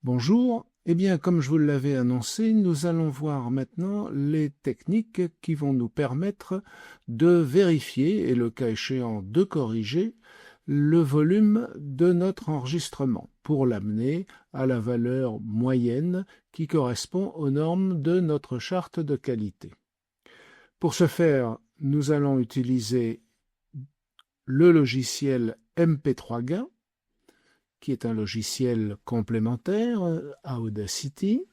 Bonjour, eh bien comme je vous l'avais annoncé, nous allons voir maintenant les techniques qui vont nous permettre de vérifier et le cas échéant de corriger le volume de notre enregistrement pour l'amener à la valeur moyenne qui correspond aux normes de notre charte de qualité. Pour ce faire, nous allons utiliser le logiciel MP3Gain, qui est un logiciel complémentaire à Audacity,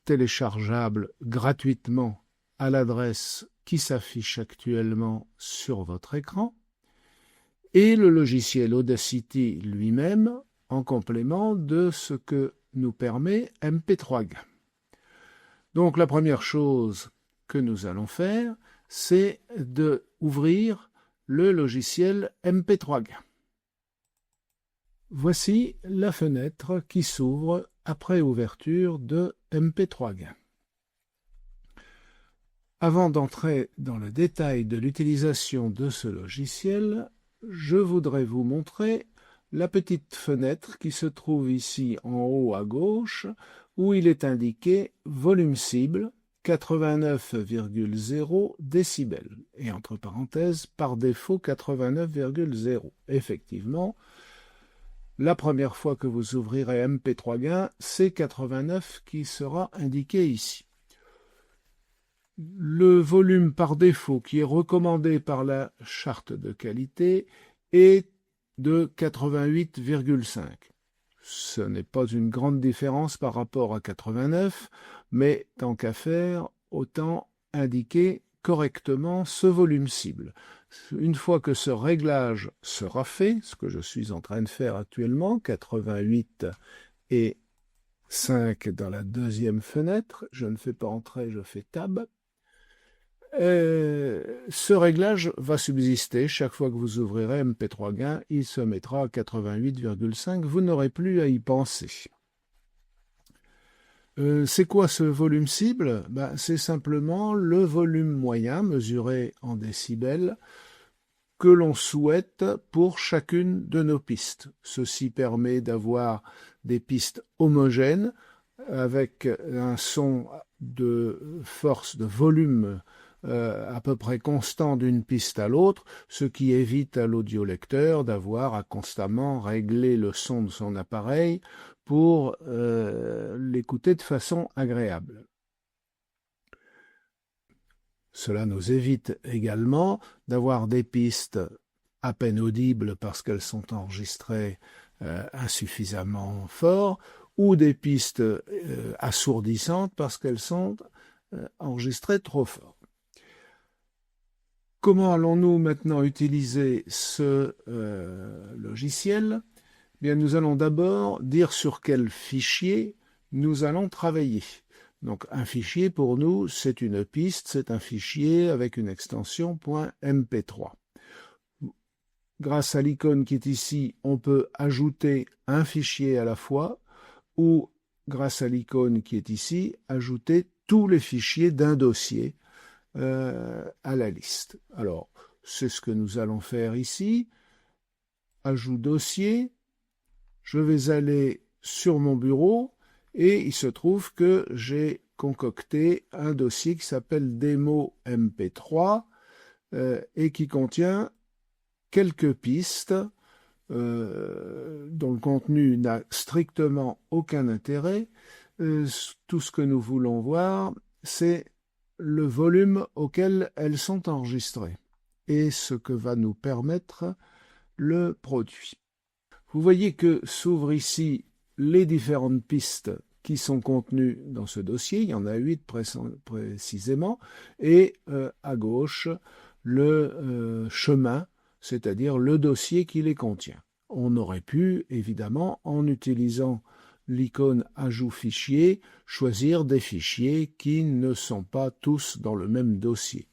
téléchargeable gratuitement à l'adresse qui s'affiche actuellement sur votre écran, et le logiciel Audacity lui-même en complément de ce que nous permet MP3Gain. Donc la première chose que nous allons faire, c'est d'ouvrir le logiciel MP3Gain. Voici la fenêtre qui s'ouvre après ouverture de MP3Gain. Avant d'entrer dans le détail de l'utilisation de ce logiciel, je voudrais vous montrer la petite fenêtre qui se trouve ici en haut à gauche, où il est indiqué volume cible 89,0 décibels, et entre parenthèses, par défaut 89,0. Effectivement, la première fois que vous ouvrirez MP3Gain, c'est 89 qui sera indiqué ici. Le volume par défaut qui est recommandé par la charte de qualité est de 88,5. Ce n'est pas une grande différence par rapport à 89, mais tant qu'à faire, autant indiquer correctement ce volume cible. Une fois que ce réglage sera fait, ce que je suis en train de faire actuellement, 88 et 5 dans la deuxième fenêtre, je ne fais pas entrer, je fais tab. Ce réglage va subsister chaque fois que vous ouvrirez MP3Gain, il se mettra à 88,5, vous n'aurez plus à y penser. C'est quoi ce volume cible? C'est simplement le volume moyen mesuré en décibels que l'on souhaite pour chacune de nos pistes. Ceci permet d'avoir des pistes homogènes avec un son de force, de volume à peu près constant d'une piste à l'autre, ce qui évite à l'audiolecteur d'avoir à constamment régler le son de son appareil pour l'écouter de façon agréable. Cela nous évite également d'avoir des pistes à peine audibles parce qu'elles sont enregistrées insuffisamment fort, ou des pistes assourdissantes parce qu'elles sont enregistrées trop fort. Comment allons-nous maintenant utiliser ce logiciel? Bien, nous allons d'abord dire sur quel fichier nous allons travailler. Donc un fichier pour nous, c'est une piste, c'est un fichier avec une extension .mp3. Grâce à l'icône qui est ici, on peut ajouter un fichier à la fois, ou grâce à l'icône qui est ici, ajouter tous les fichiers d'un dossier à la liste. Alors, c'est ce que nous allons faire ici. Ajout dossier. Je vais aller sur mon bureau et il se trouve que j'ai concocté un dossier qui s'appelle démo mp3 et qui contient quelques pistes dont le contenu n'a strictement aucun intérêt. Tout ce que nous voulons voir, c'est le volume auquel elles sont enregistrées et ce que va nous permettre le produit. Vous voyez que s'ouvrent ici les différentes pistes qui sont contenues dans ce dossier, il y en a 8 précisément, et à gauche, le chemin, c'est-à-dire le dossier qui les contient. On aurait pu, évidemment, en utilisant l'icône Ajout fichier, choisir des fichiers qui ne sont pas tous dans le même dossier.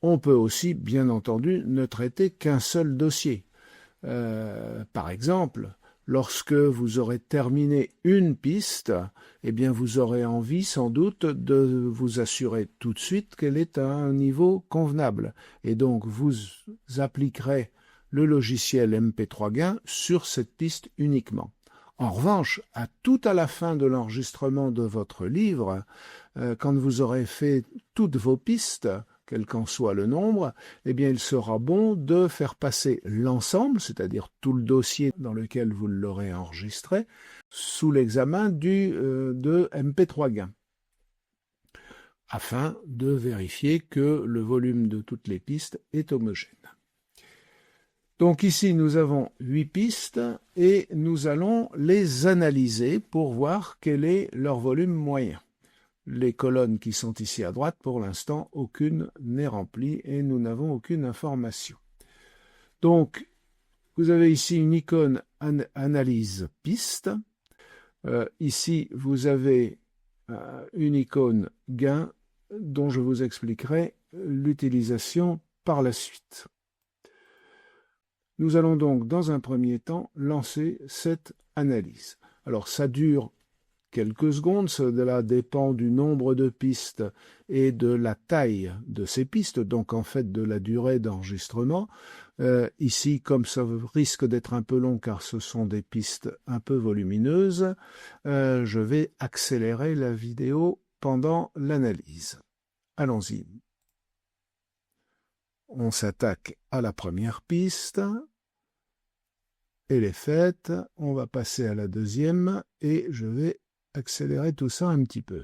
On peut aussi, bien entendu, ne traiter qu'un seul dossier. Par exemple, lorsque vous aurez terminé une piste, eh bien vous aurez envie sans doute de vous assurer tout de suite qu'elle est à un niveau convenable. Et donc vous appliquerez le logiciel MP3Gain sur cette piste uniquement. En revanche, tout à la fin de l'enregistrement de votre livre, quand vous aurez fait toutes vos pistes, quel qu'en soit le nombre, eh bien, il sera bon de faire passer l'ensemble, c'est-à-dire tout le dossier dans lequel vous l'aurez enregistré, sous l'examen de MP3Gain, afin de vérifier que le volume de toutes les pistes est homogène. Donc ici, nous avons 8 pistes et nous allons les analyser pour voir quel est leur volume moyen. Les colonnes qui sont ici à droite, pour l'instant, aucune n'est remplie et nous n'avons aucune information. Donc, vous avez ici une icône analyse piste. Ici, vous avez une icône gain dont je vous expliquerai l'utilisation par la suite. Nous allons donc, dans un premier temps, lancer cette analyse. Alors, ça dure quelques secondes, cela dépend du nombre de pistes et de la taille de ces pistes, donc en fait de la durée d'enregistrement. Ici, comme ça risque d'être un peu long car ce sont des pistes un peu volumineuses, je vais accélérer la vidéo pendant l'analyse. Allons-y. On s'attaque à la première piste. Elle est faite. On va passer à la deuxième et je vais accélérer tout ça un petit peu.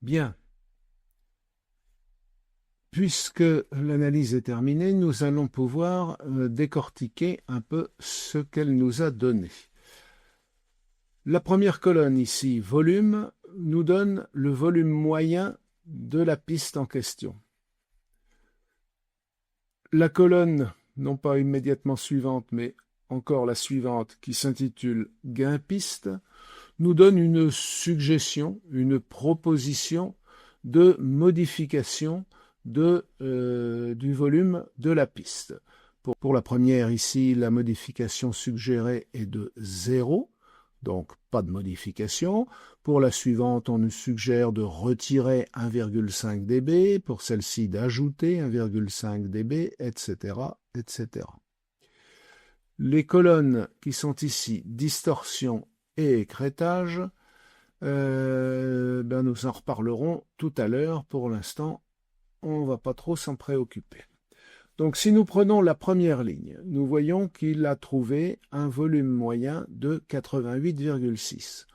Bien. Puisque l'analyse est terminée, nous allons pouvoir décortiquer un peu ce qu'elle nous a donné. La première colonne ici, volume, nous donne le volume moyen de la piste en question. La colonne, non pas immédiatement suivante, mais encore la suivante, qui s'intitule gain piste, nous donne une suggestion, une proposition de modification du volume de la piste. Pour la première ici, la modification suggérée est de 0, donc pas de modification. Pour la suivante, on nous suggère de retirer 1,5 dB, pour celle-ci d'ajouter 1,5 dB, etc., etc. Les colonnes qui sont ici, distorsion et écrêtage, nous en reparlerons tout à l'heure. Pour l'instant, on ne va pas trop s'en préoccuper. Donc si nous prenons la première ligne, nous voyons qu'il a trouvé un volume moyen de 88,6.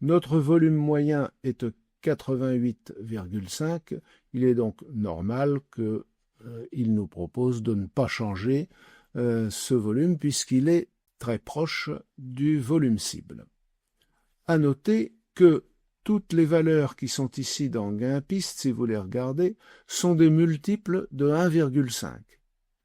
Notre volume moyen est 88,5. Il est donc normal qu'il nous propose de ne pas changer ce volume puisqu'il est très proche du volume cible. À noter que toutes les valeurs qui sont ici dans gain piste, si vous les regardez, sont des multiples de 1,5.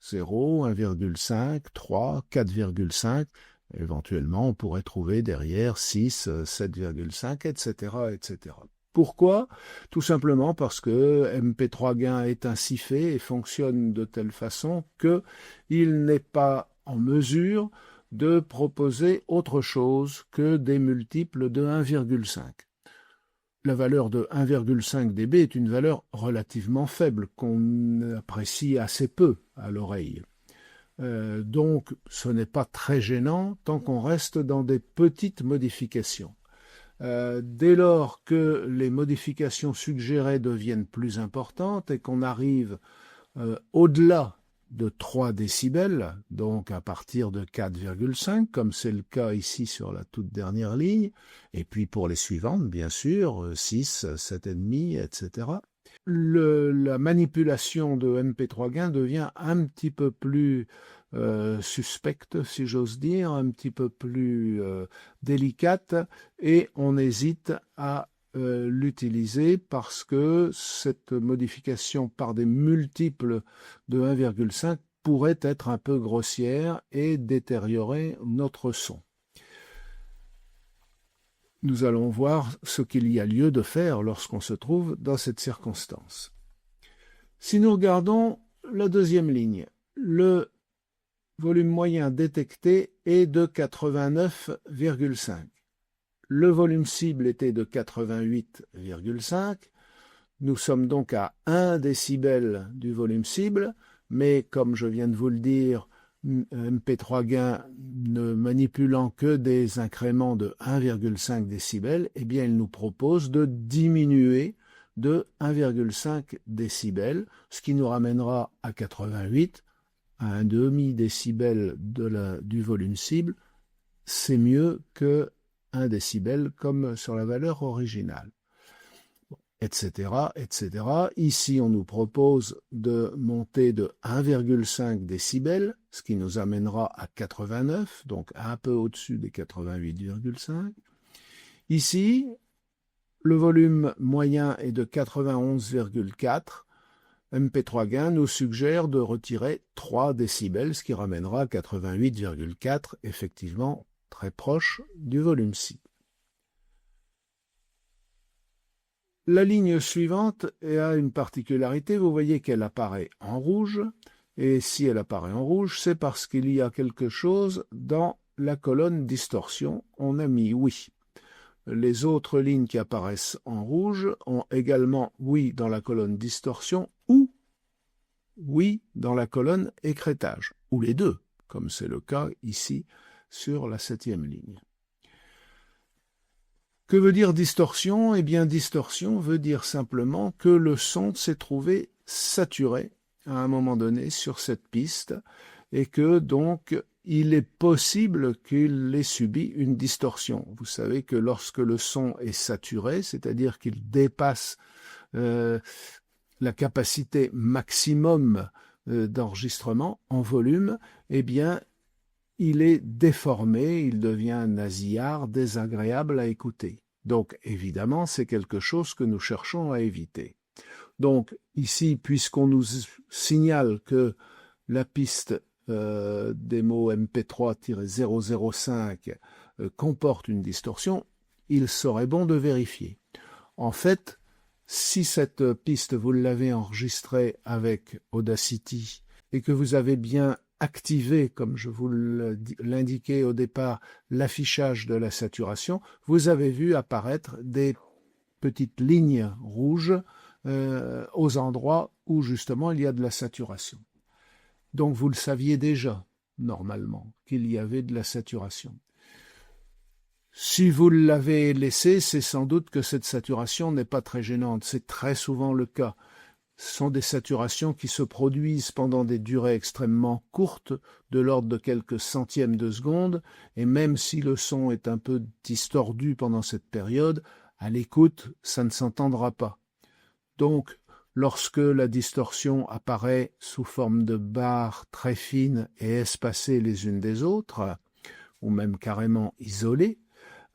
0, 1,5, 3, 4,5. Éventuellement, on pourrait trouver derrière 6, 7,5, etc., etc. Pourquoi? Tout simplement parce que MP3 Gain est ainsi fait et fonctionne de telle façon qu'il n'est pas en mesure de proposer autre chose que des multiples de 1,5. La valeur de 1,5 dB est une valeur relativement faible qu'on apprécie assez peu à l'oreille. Donc ce n'est pas très gênant tant qu'on reste dans des petites modifications. Dès lors que les modifications suggérées deviennent plus importantes et qu'on arrive au-delà de 3 décibels, donc à partir de 4,5, comme c'est le cas ici sur la toute dernière ligne, et puis pour les suivantes, bien sûr, 6, 7,5, etc. La manipulation de MP3 Gain devient un petit peu plus suspecte, si j'ose dire, un petit peu plus délicate, et on hésite à l'utiliser parce que cette modification par des multiples de 1,5 pourrait être un peu grossière et détériorer notre son. nous allons voir ce qu'il y a lieu de faire lorsqu'on se trouve dans cette circonstance. Si nous regardons la deuxième ligne, le volume moyen détecté est de 89,5. Le volume cible était de 88,5. Nous sommes donc à 1 décibel du volume cible, mais comme je viens de vous le dire, MP3 gain ne manipulant que des incréments de 1,5 décibels, eh bien il nous propose de diminuer de 1,5 décibels, ce qui nous ramènera à 88, à un demi-décibel du volume cible. C'est mieux que 1 décibel comme sur la valeur originale, etc., etc. Ici, on nous propose de monter de 1,5 décibels, ce qui nous amènera à 89, donc un peu au-dessus des 88,5. Ici, le volume moyen est de 91,4. MP3 gain nous suggère de retirer 3 décibels, ce qui ramènera à 88,4, effectivement très proche du volume cible. La ligne suivante a une particularité, vous voyez qu'elle apparaît en rouge, et si elle apparaît en rouge, c'est parce qu'il y a quelque chose dans la colonne distorsion. On a mis oui. Les autres lignes qui apparaissent en rouge ont également oui dans la colonne distorsion ou oui dans la colonne écrêtage, ou les deux, comme c'est le cas ici sur la 7e ligne. Que veut dire distorsion? Eh bien, distorsion veut dire simplement que le son s'est trouvé saturé à un moment donné sur cette piste et que donc il est possible qu'il ait subi une distorsion. Vous savez que lorsque le son est saturé, c'est-à-dire qu'il dépasse la capacité maximum d'enregistrement en volume, eh bien, il est déformé, il devient nasillard, désagréable à écouter. Donc, évidemment, c'est quelque chose que nous cherchons à éviter. Donc, ici, puisqu'on nous signale que la piste des mots MP3-005 comporte une distorsion, il serait bon de vérifier. En fait, si cette piste, vous l'avez enregistrée avec Audacity et que vous avez bien activé, comme je vous l'indiquais au départ, l'affichage de la saturation, vous avez vu apparaître des petites lignes rouges aux endroits où justement il y a de la saturation. Donc vous le saviez déjà, normalement, qu'il y avait de la saturation. Si vous l'avez laissé, c'est sans doute que cette saturation n'est pas très gênante. C'est très souvent le cas. Ce sont des saturations qui se produisent pendant des durées extrêmement courtes, de l'ordre de quelques centièmes de seconde, et même si le son est un peu distordu pendant cette période, à l'écoute, ça ne s'entendra pas. Donc, lorsque la distorsion apparaît sous forme de barres très fines et espacées les unes des autres, ou même carrément isolées,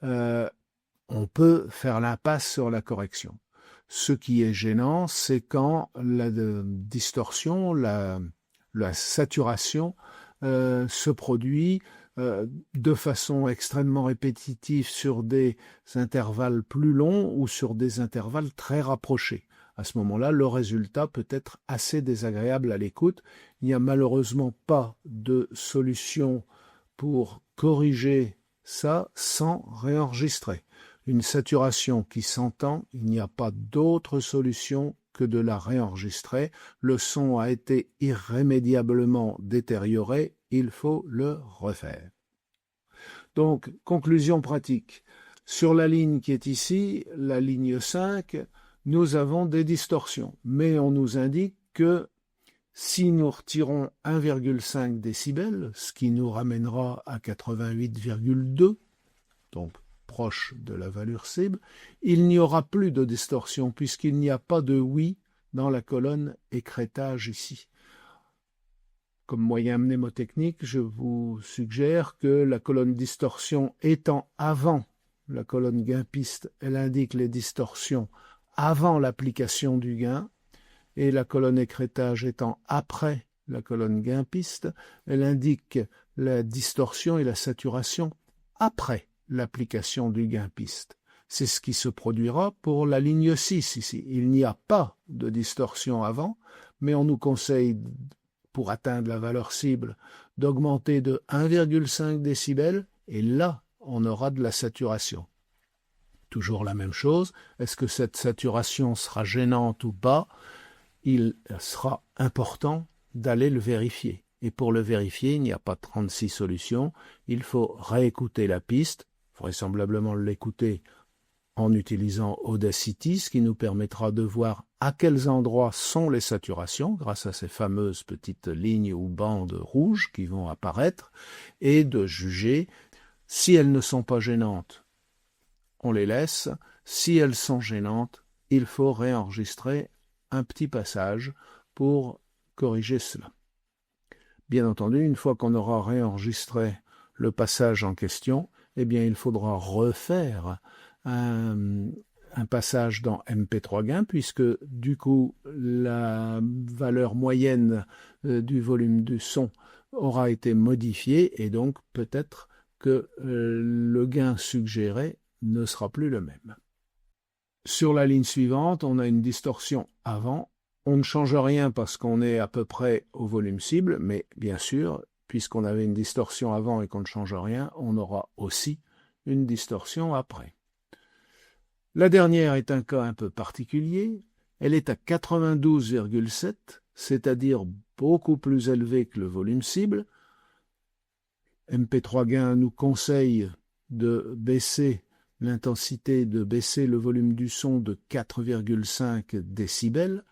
on peut faire l'impasse sur la correction. Ce qui est gênant, c'est quand la distorsion, la saturation se produit de façon extrêmement répétitive sur des intervalles plus longs ou sur des intervalles très rapprochés. À ce moment-là, le résultat peut être assez désagréable à l'écoute. Il n'y a malheureusement pas de solution pour corriger ça sans réenregistrer. Une saturation qui s'entend, il n'y a pas d'autre solution que de la réenregistrer. Le son a été irrémédiablement détérioré, il faut le refaire. Donc, conclusion pratique. Sur la ligne qui est ici, la ligne 5, nous avons des distorsions, mais on nous indique que si nous retirons 1,5 décibels, ce qui nous ramènera à 88,2, donc proche de la valeur cible, il n'y aura plus de distorsion puisqu'il n'y a pas de oui dans la colonne écrêtage ici. Comme moyen mnémotechnique, je vous suggère que la colonne distorsion étant avant la colonne gain-piste, elle indique les distorsions avant l'application du gain, et la colonne écrêtage étant après la colonne gain-piste, elle indique la distorsion et la saturation après l'application du gain piste. C'est ce qui se produira pour la ligne 6 ici. Il n'y a pas de distorsion avant, mais on nous conseille, pour atteindre la valeur cible, d'augmenter de 1,5 décibels, et là, on aura de la saturation. Toujours la même chose, est-ce que cette saturation sera gênante ou pas? Il sera important d'aller le vérifier. Et pour le vérifier, il n'y a pas 36 solutions, il faut réécouter la piste, vraisemblablement l'écouter en utilisant Audacity, ce qui nous permettra de voir à quels endroits sont les saturations, grâce à ces fameuses petites lignes ou bandes rouges qui vont apparaître, et de juger si elles ne sont pas gênantes. On les laisse. Si elles sont gênantes, il faut réenregistrer un petit passage pour corriger cela. Bien entendu, une fois qu'on aura réenregistré le passage en question, eh bien, il faudra refaire un passage dans MP3 gain, puisque du coup, la valeur moyenne du volume du son aura été modifiée, et donc peut-être que le gain suggéré ne sera plus le même. Sur la ligne suivante, on a une distorsion avant. On ne change rien parce qu'on est à peu près au volume cible, mais bien sûr, puisqu'on avait une distorsion avant et qu'on ne change rien, on aura aussi une distorsion après. La dernière est un cas un peu particulier. Elle est à 92,7, c'est-à-dire beaucoup plus élevé que le volume cible. MP3 Gain nous conseille de baisser l'intensité, de baisser le volume du son de 4,5 décibels.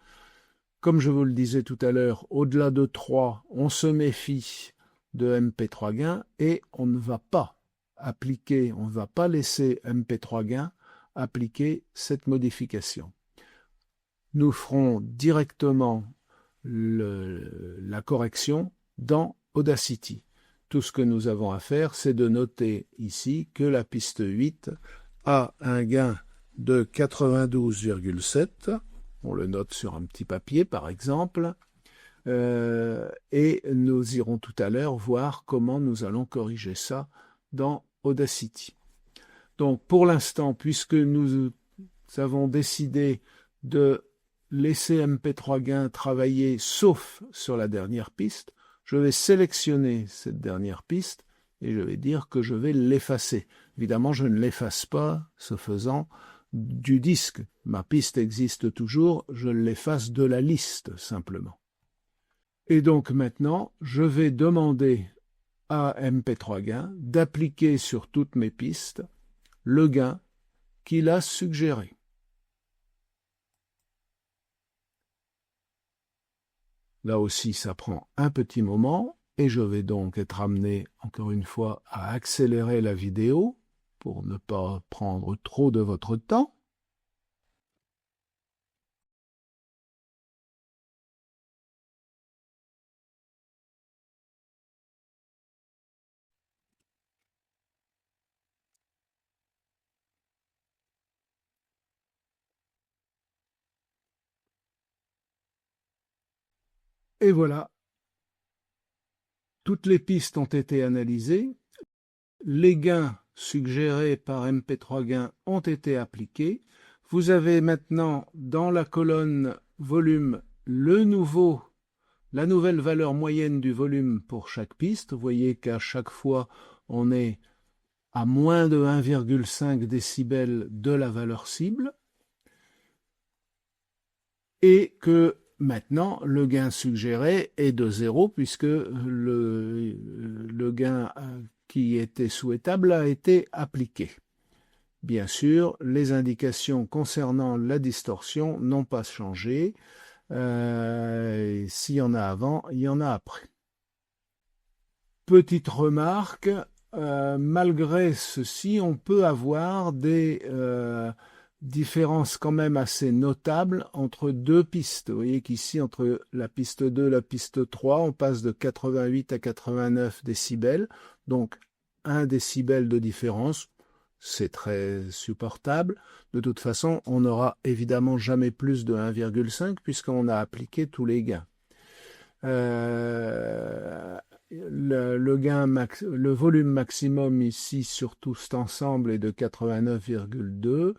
Comme je vous le disais tout à l'heure, au-delà de 3, on se méfie de MP3 Gain et on ne va pas appliquer, on ne va pas laisser MP3 Gain appliquer cette modification. Nous ferons directement la correction dans Audacity. Tout ce que nous avons à faire, c'est de noter ici que la piste 8 a un gain de 92,7. On le note sur un petit papier, par exemple. Et nous irons tout à l'heure voir comment nous allons corriger ça dans Audacity. Donc, pour l'instant, puisque nous avons décidé de laisser MP3 Gain travailler sauf sur la dernière piste, je vais sélectionner cette dernière piste et je vais dire que je vais l'effacer. Évidemment, je ne l'efface pas, ce faisant, du disque. Ma piste existe toujours, je l'efface de la liste, simplement. Et donc maintenant, je vais demander à MP3 Gain d'appliquer sur toutes mes pistes le gain qu'il a suggéré. Là aussi, ça prend un petit moment et je vais donc être amené, encore une fois, à accélérer la vidéo pour ne pas prendre trop de votre temps. Et voilà, toutes les pistes ont été analysées, les gains suggérés par MP3 Gain ont été appliqués. Vous avez maintenant dans la colonne volume la nouvelle valeur moyenne du volume pour chaque piste. Vous voyez qu'à chaque fois, on est à moins de 1,5 décibels de la valeur cible. Et que maintenant, le gain suggéré est de 0 puisque le gain qui était souhaitable a été appliqué. Bien sûr, les indications concernant la distorsion n'ont pas changé. S'il y en a avant, il y en a après. Petite remarque, malgré ceci, on peut avoir des différence quand même assez notable entre deux pistes. Vous voyez qu'ici, entre la piste 2 et la piste 3, on passe de 88 à 89 décibels. Donc, 1 décibel de différence, c'est très supportable. De toute façon, on n'aura évidemment jamais plus de 1,5 puisqu'on a appliqué tous les gains. le volume maximum ici sur tout cet ensemble est de 89,2.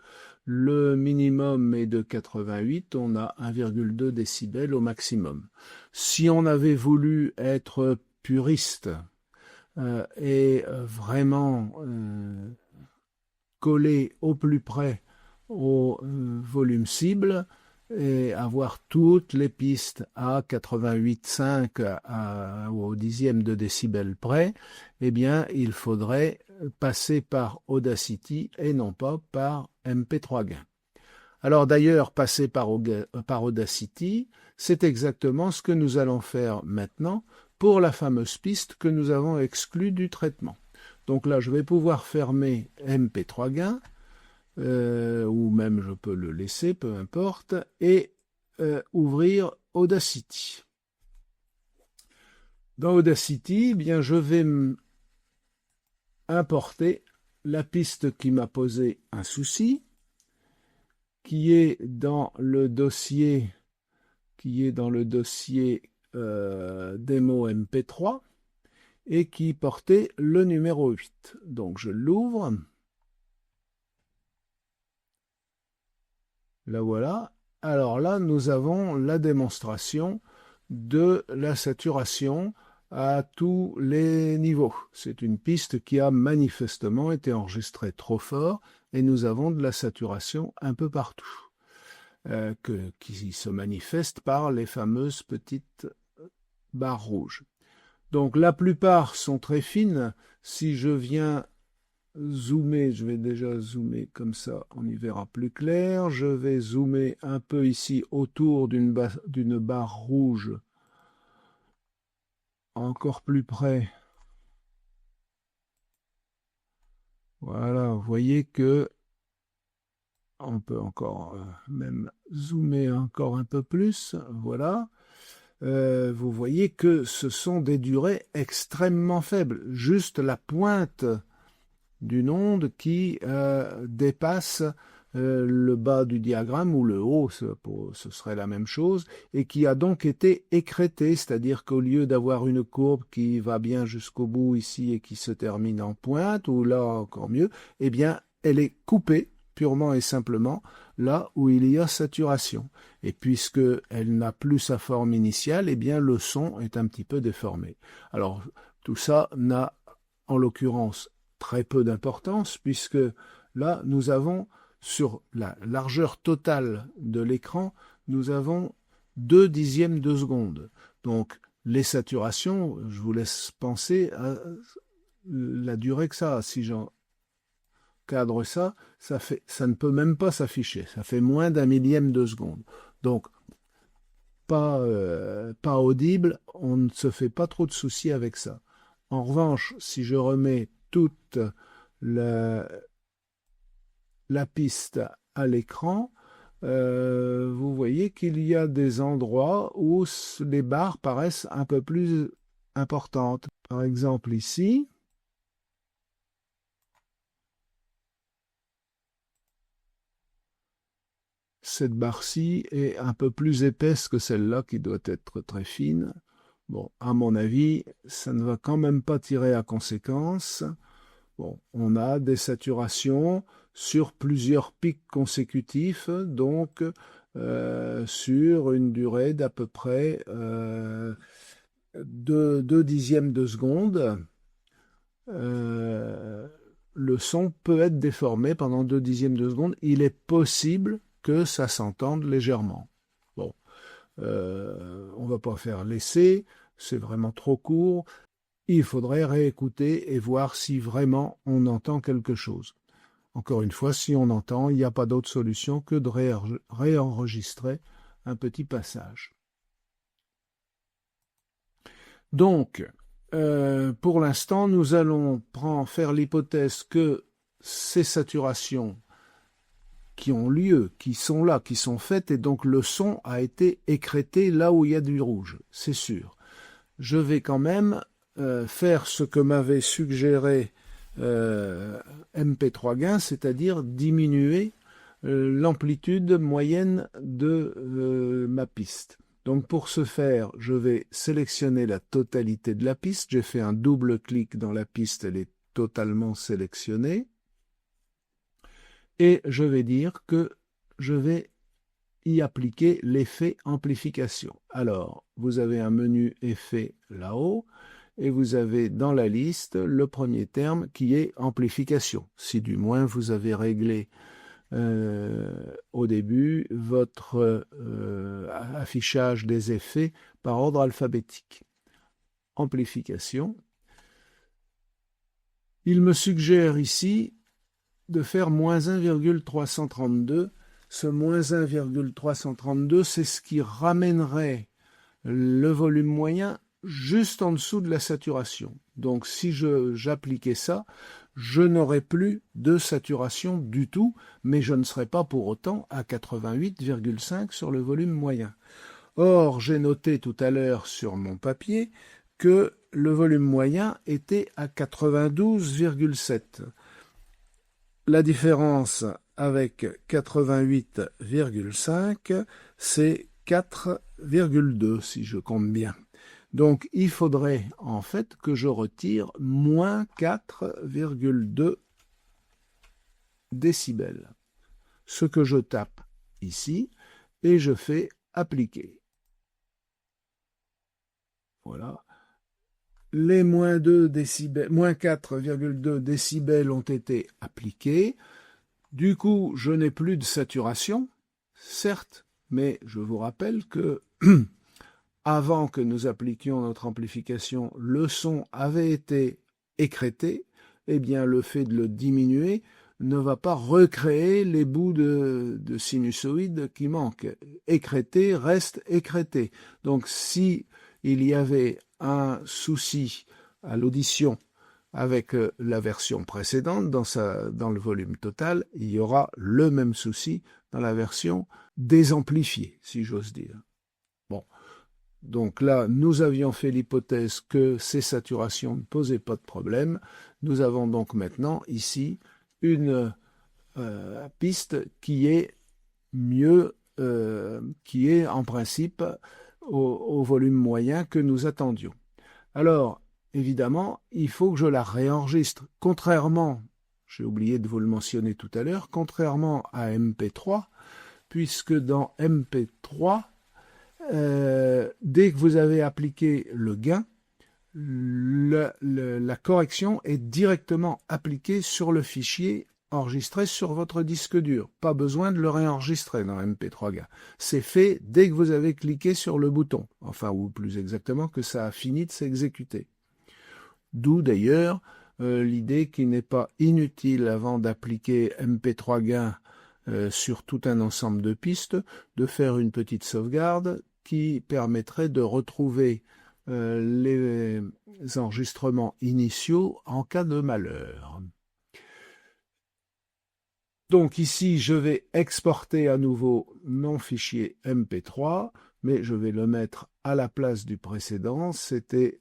Le minimum est de 88. On a 1,2 décibels au maximum. Si on avait voulu être puriste et vraiment coller au plus près au volume cible, et avoir toutes les pistes à 88,5 au dixième de décibel près, eh bien, il faudrait passer par Audacity et non pas par MP3 Gain. Alors d'ailleurs, passer par Audacity, c'est exactement ce que nous allons faire maintenant pour la fameuse piste que nous avons exclue du traitement. Donc là, je vais pouvoir fermer MP3 Gain, ou même je peux le laisser, peu importe, et ouvrir Audacity. Dans Audacity, eh bien, je vais importer la piste qui m'a posé un souci, qui est dans le dossier démo MP3 et qui portait le numéro 8. Donc je l'ouvre. La voilà. Alors là, nous avons la démonstration de la saturation à tous les niveaux. C'est une piste qui a manifestement été enregistrée trop fort et nous avons de la saturation un peu partout, qui se manifeste par les fameuses petites barres rouges. Donc la plupart sont très fines. Si je viens zoomer, je vais déjà zoomer comme ça, on y verra plus clair. Je vais zoomer un peu ici autour d'une barre rouge, encore plus près. Voilà, vous voyez que on peut encore même zoomer encore un peu plus. Voilà. Vous voyez que ce sont des durées extrêmement faibles. Juste la pointe d'une onde qui dépasse le bas du diagramme, ou le haut, ce serait la même chose, et qui a donc été écrêtée, c'est-à-dire qu'au lieu d'avoir une courbe qui va bien jusqu'au bout ici et qui se termine en pointe, ou là encore mieux, eh bien elle est coupée purement et simplement là où il y a saturation. Et puisque elle n'a plus sa forme initiale, eh bien le son est un petit peu déformé. Alors tout ça n'a en l'occurrence très peu d'importance, puisque là, nous avons, sur la largeur totale de l'écran, nous avons 2 dixièmes de seconde. Donc, les saturations, je vous laisse penser à la durée que ça a. Si j'encadre ça, ça ne peut même pas s'afficher. Ça fait moins d'1 millième de seconde. Donc, pas audible, on ne se fait pas trop de soucis avec ça. En revanche, si je remets toute la piste à l'écran, vous voyez qu'il y a des endroits où les barres paraissent un peu plus importantes. Par exemple ici, cette barre-ci est un peu plus épaisse que celle-là qui doit être très fine. Bon, à mon avis, ça ne va quand même pas tirer à conséquence. Bon, on a des saturations sur plusieurs pics consécutifs, donc sur une durée d'à peu près 2 dixièmes de seconde. Le son peut être déformé pendant 2 dixièmes de seconde. Il est possible que ça s'entende légèrement. Bon, on ne va pas faire l'essai, c'est vraiment trop court. Il faudrait réécouter et voir si vraiment on entend quelque chose. Encore une fois, si on entend, il n'y a pas d'autre solution que de réenregistrer un petit passage. Donc, pour l'instant, nous allons faire l'hypothèse que ces saturations qui ont lieu, qui sont là, qui sont faites, et donc le son a été écrété là où il y a du rouge, c'est sûr. Je vais quand même faire ce que m'avait suggéré MP3 Gain, c'est-à-dire diminuer l'amplitude moyenne de ma piste. Donc pour ce faire, je vais sélectionner la totalité de la piste. J'ai fait un double clic dans la piste, elle est totalement sélectionnée. Et je vais dire que je vais y appliquer l'effet amplification. Alors, vous avez un menu effet là-haut et vous avez dans la liste le premier terme qui est amplification. Si du moins vous avez réglé au début votre affichage des effets par ordre alphabétique. Amplification. Il me suggère ici de faire moins 1,332. Ce moins 1,332, c'est ce qui ramènerait le volume moyen juste en dessous de la saturation. Donc si j'appliquais ça, je n'aurais plus de saturation du tout, mais je ne serais pas pour autant à 88,5 sur le volume moyen. Or, j'ai noté tout à l'heure sur mon papier que le volume moyen était à 92,7. La différence avec 88,5, c'est 4,2 si je compte bien. Donc il faudrait en fait que je retire moins 4,2 décibels. Ce que je tape ici et je fais appliquer. Voilà. Les moins 4,2 décibels ont été appliqués. Du coup, je n'ai plus de saturation, certes, mais je vous rappelle que avant que nous appliquions notre amplification, le son avait été écrété, eh bien le fait de le diminuer ne va pas recréer les bouts de sinusoïdes qui manquent. Écrété reste écrété. Donc si il y avait un souci à l'audition avec la version précédente, dans le volume total, il y aura le même souci dans la version désamplifiée, si j'ose dire. Bon. Donc là, nous avions fait l'hypothèse que ces saturations ne posaient pas de problème. Nous avons donc maintenant ici une piste qui est mieux, qui est en principe au volume moyen que nous attendions. Alors, évidemment, il faut que je la réenregistre. Contrairement, j'ai oublié de vous le mentionner tout à l'heure, contrairement à MP3, puisque dans MP3, dès que vous avez appliqué le gain, la correction est directement appliquée sur le fichier enregistré sur votre disque dur. Pas besoin de le réenregistrer dans MP3 gain. C'est fait dès que vous avez cliqué sur le bouton. Enfin, ou plus exactement, que ça a fini de s'exécuter. D'où d'ailleurs l'idée qu'il n'est pas inutile, avant d'appliquer MP3 gain sur tout un ensemble de pistes, de faire une petite sauvegarde qui permettrait de retrouver les enregistrements initiaux en cas de malheur. Donc ici, je vais exporter à nouveau mon fichier MP3, mais je vais le mettre à la place du précédent. C'était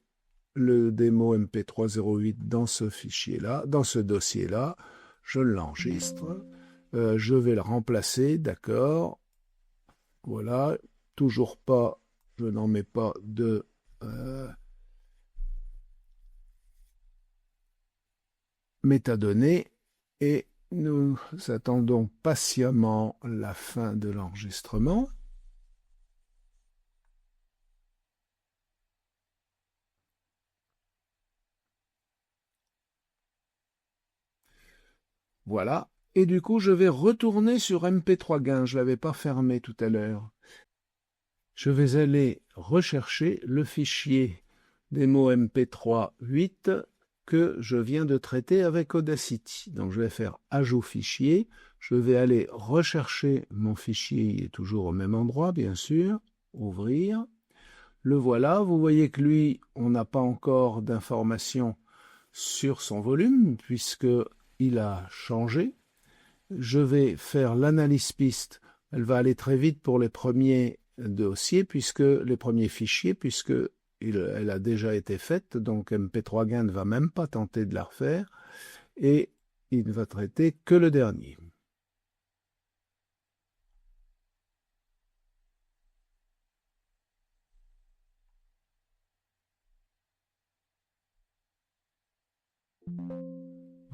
le démo MP308 dans ce fichier-là, dans ce dossier-là. Je l'enregistre. Je vais le remplacer, d'accord. Voilà, toujours pas, je n'en mets pas de métadonnées et nous attendons patiemment la fin de l'enregistrement. Voilà. Et du coup, je vais retourner sur MP3 Gain. Je ne l'avais pas fermé tout à l'heure. Je vais aller rechercher le fichier démo MP3 8 que je viens de traiter avec Audacity. Donc, je vais faire ajout fichier. Je vais aller rechercher mon fichier. Il est toujours au même endroit, bien sûr. Ouvrir. Le voilà. Vous voyez que lui, on n'a pas encore d'informations sur son volume puisqu'il a changé. Je vais faire l'analyse piste. Elle va aller très vite pour les premiers dossiers, les premiers fichiers, elle a déjà été faite, donc MP3 Gain ne va même pas tenter de la refaire, et il ne va traiter que le dernier.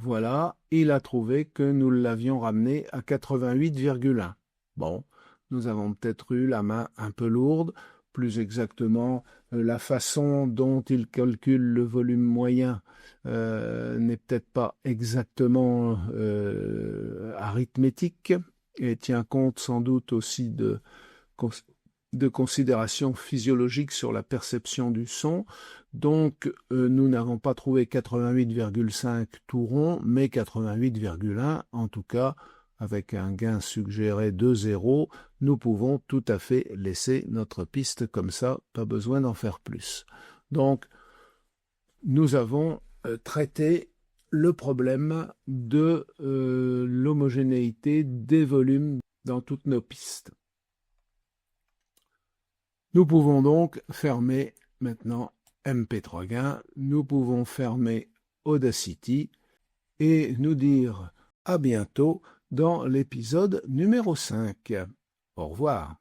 Voilà, il a trouvé que nous l'avions ramené à 88,1. Bon, nous avons peut-être eu la main un peu lourde, plus exactement la façon dont il calcule le volume moyen n'est peut-être pas exactement arithmétique et tient compte sans doute aussi de considérations physiologiques sur la perception du son. Donc, nous n'avons pas trouvé 88,5 tout rond, mais 88,1, en tout cas, avec un gain suggéré de 0, nous pouvons tout à fait laisser notre piste comme ça, pas besoin d'en faire plus. Donc, nous avons traité le problème de l'homogénéité des volumes dans toutes nos pistes. Nous pouvons donc fermer maintenant MP3Gain, nous pouvons fermer Audacity et nous dire à bientôt dans l'épisode numéro 5. Au revoir.